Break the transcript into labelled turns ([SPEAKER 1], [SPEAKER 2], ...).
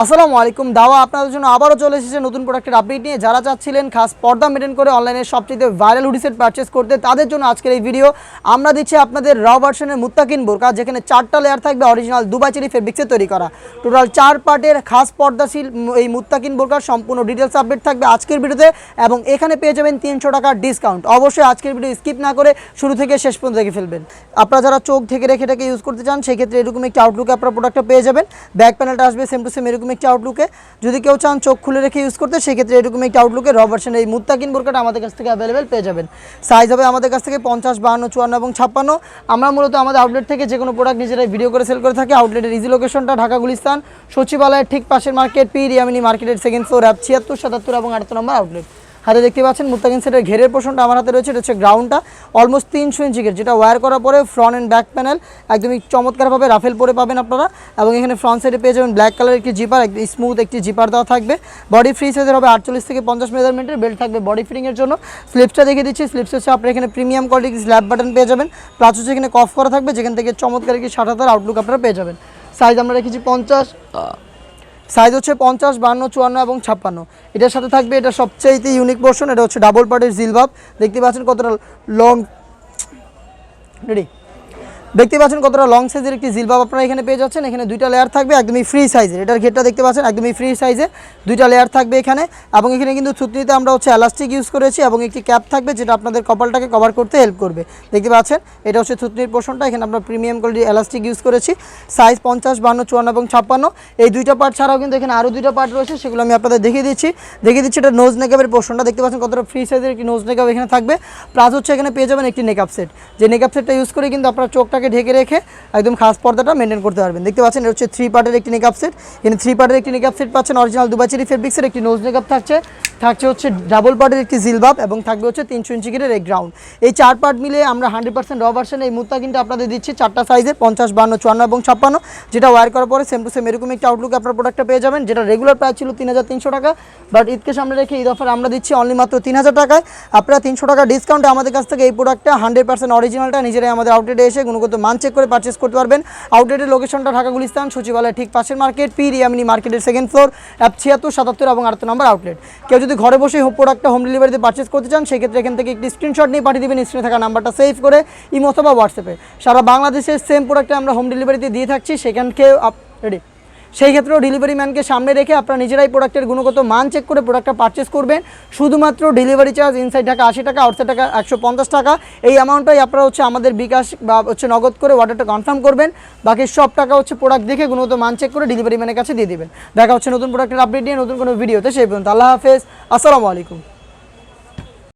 [SPEAKER 1] আসসালামু আলাইকুম দাওয়া আপনাদের জন্য আবারও চলে এসেছে নতুন প্রোডাক্টের আপডেট নিয়ে। যারা চাচ্ছিলেন খাস পর্দা মেনটেন করে অনলাইনে সবচেয়ে ভাইরাল হুডি সেট পারচেস করতে, তাদের জন্য আজকের এই ভিডিও। আমরা দিচ্ছি আপনাদের র ভার্সনের মুত্তাকিন বোরকা, যেখানে 4টা লেয়ার থাকবে অরিজিনাল দুবাই চেরি ফেব্রিক্সে তৈরি করা। টোটাল 4 পার্টের খাস পর্দাশীল এই মুত্তাকিন বোরকার সম্পূর্ণ ডিটেলস আপডেট থাকবে আজকের ভিডিওতে, এবং এখানে পেয়ে যাবেন 300 টাকার ডিসকাউন্ট। অবশ্যই আজকের ভিডিও স্কিপ না করে শুরু থেকে শেষ পর্যন্ত দেখে ফেলবেন। আপনারা যারা চোখ থেকে রেখে এটাকে ইউজ করতে চান, সেক্ষেত্রে এরকম একটি আউটলুকে আপনারা প্রোডাক্টটা পেয়ে যাবেন। ব্যাক প্যানেলটা আসবে সেম টু সেম এরকম একটি আউটলুকে। যদি কেউ চান চোখ খুলে রেখে ইউজ করতে, সেক্ষেত্রে এরকম একটি আউটলুকে র ভার্সন এই মুত্তাকিন বোরকাটা আমাদের কাছ থেকে অ্যাভেলেবেল পেয়ে যাবেন। সাইজ হবে আমাদের কাছ থেকে 50, 52, 54 এবং 56। আমরা মূলত আমাদের আউটলেট থেকে যে কোনো প্রোডাক্ট নিজেরাই ভিডিও করে সেল করে থাকি। আউটলেটের ইজি লোকেশনটা ঢাকা গুলিস্তান সচিবালয়ের ঠিক পাশের মার্কেট, পি রিয়ামিনী মার্কেটের সেকেন্ড ফ্লোর, 76, 77 এবং 78 নম্বর আউটলেট। হাতে দেখতে পাচ্ছেন মুত্তাকিন সেটের ঘেরের পোর্শনটা আমার হাতে রয়েছে। এটা হচ্ছে গ্রাউন্ডটা অলমোস্ট 300 ইঞ্চি ঘের, যেটা ওয়্যার করার পরে ফ্রন্ট অ্যান্ড ব্যাক প্যানেল একদমই চমৎকারভাবে রাফেল পরে পাবেন আপনারা। এবং এখানে ফ্রন্ট সাইডে পেয়ে যাবেন ব্ল্যাক কালার একটি জিপার, একটি স্মুথ একটি জিপার দেওয়া থাকবে। বডি ফ্রি সাইজের হবে 48 থেকে 50 মেজারমেন্টের। বেল্ট থাকবে বডি ফিটিংয়ের জন্য। স্লিপসটা দেখে দিচ্ছি। স্লিপস হচ্ছে আপনারা এখানে প্রিমিয়াম কোয়ালিটির স্ল্যাব বাটন পেয়ে যাবেন, প্লাস হচ্ছে এখানে কফ করা থাকবে, যেখান থেকে চমৎকার একটি 60,000 আউটলুক আপনারা পেয়ে যাবেন। সাইজ আমরা রেখেছি 50, সাইজ হচ্ছে 50, 52, 54 এবং 56। এটার সাথে থাকবে এটা সবচেয়ে ইউনিক পোর্শন, এটা হচ্ছে ডাবল পার্টের জিলবাব। দেখতে পাচ্ছেন কতটা লং, রেডি, দেখতে পাচ্ছেন কতটা লং সাইজের একটি জিলবাব আপনারা এখানে পেয়ে যাচ্ছেন। এখানে 2টা লেয়ার থাকবে একদমই ফ্রি সাইজের। এটার ঘেরটা দেখতে পাচ্ছেন একদমই ফ্রি সাইজে 2টা লেয়ার থাকবে এখানে। এবং এখানে কিন্তু থুতনিতে আমরা হচ্ছে এলাস্টিক ইউজ করেছি, এবং একটি ক্যাপ থাকবে যেটা আপনাদের কপালটাকে কভার করতে হেল্প করবে। দেখতে পাচ্ছেন এটা হচ্ছে থুতনির পোর্শনটা। এখানে আমরা প্রিমিয়াম কোয়ালিটির এলাস্টিক ইউজ করেছি। সাইজ 50, 52, 54 এবং 56। এই 2টা পার্ট ছাড়াও কিন্তু এখানে আরও 2টা পার্ট রয়েছে, সেগুলো আমি আপনাদের দেখিয়ে দিচ্ছি। এটা নোজ নেকআপের পোর্শনটা। দেখতে পাচ্ছেন কতটা ফ্রি সাইজের একটি নোজ নেকআপ এখানে থাকবে। প্লাস হচ্ছে এখানে পেয়ে যাবেন একটি নেকআপ সেট, যে নেকআপ সেটটা ইউজ করে কিন্তু আপনারা চোখটাকে ঢেকে রেখে একদম খাস পর্দাটা মেনটেন করতে পারবেন। দেখতে পাচ্ছেন এটা হচ্ছে 3 পার্টের একটি নেকআপ সেট। এখানে 3 পার্টের একটি নেকআপ সেট পাচ্ছেন অরিজিনাল দুবাই চেরি ফেব্রিক্সের। একটি নোজ নেকআপ থাকছে হচ্ছে ডাবল পার্টের একটি জিলবাব, এবং থাকবে হচ্ছে 300 ইঞ্চি গেরের এই গ্রাউন্ড। এই 4 পার্ট মিলে আমরা 100% র ভার্সন এই মুত্তাকিনটা আপনাদের দিচ্ছি 4টা সাইজে 50, 52, 54 এবং 56, যেটা ওয়্যার করার পরে সেম টু সেম এরকম একটা আউটলুক আপনার প্রোডাক্টটা পেয়ে যাবেন। যেটা রেগুলার প্রাইস ছিল 3300 টাকা, বাট ঈদকে সামনে রেখে ঈদ অফার আমরা দিচ্ছি অনলি মাত্র 3000 টাকায়। আপনারা 300 টাকা ডিসকাউন্টে আমাদের কাছ থেকে এই প্রোডাক্টটা 100% অরিজিনালটা নিজেরাই আমাদের আউটলেটে এসে গুণগত মান চেক করে পারচেস করতে পারবেন। আউটলেটের লোকেশনটা ঢাকা গুলিস্তান সচিবালয়ের ঠিক পাশের মার্কেট, পি রিয়ামিনী মার্কেটের সেকেন্ড ফ্লোর, 76, 77 এবং 78 নম্বর আউটলেট। কেউ যদি ঘরে বসে প্রোডাক্টটা হোম ডেলিভারিতে পারচেস করতে চান, সেক্ষেত্রে এখান থেকে একটি স্ক্রিনশট নিয়ে পাঠিয়ে দেবেন স্ক্রিনে থাকা নাম্বারটা সেভ করে ইমো অথবা হোয়াটসঅ্যাপে। সারা বাংলাদেশের সেম প্রোডাক্টে আমরা হোম ডেলিভারিতে দিয়ে থাকছি। সেখানকে রেডি, সেই ক্ষেত্রেও ডেলিভারি ম্যানকে সামনে রেখে আপনারা নিজেরাই প্রোডাক্টের গুণগত মান চেক করে প্রোডাক্টটা পারচেস করবেন। শুধুমাত্র ডেলিভারি চার্জ ইনসাইড ঢাকা 80 টাকা, আউটসাইড ঢাকা 150 টাকা। এই অ্যামাউন্টটাই আপনারা হচ্ছে আমাদের বিকাশ বা হচ্ছে নগদ করে অর্ডারটা কনফার্ম করবেন। বাকি সব টাকা হচ্ছে প্রোডাক্ট দেখে গুণগত মান চেক করে ডেলিভারি ম্যানের কাছে দিয়ে দেবেন। দেখা হচ্ছে নতুন প্রোডাক্টের আপডেট নিয়ে নতুন কোনো ভিডিওতে। সেই পর্যন্ত আল্লাহ হাফেজ, আসসালামু আলাইকুম।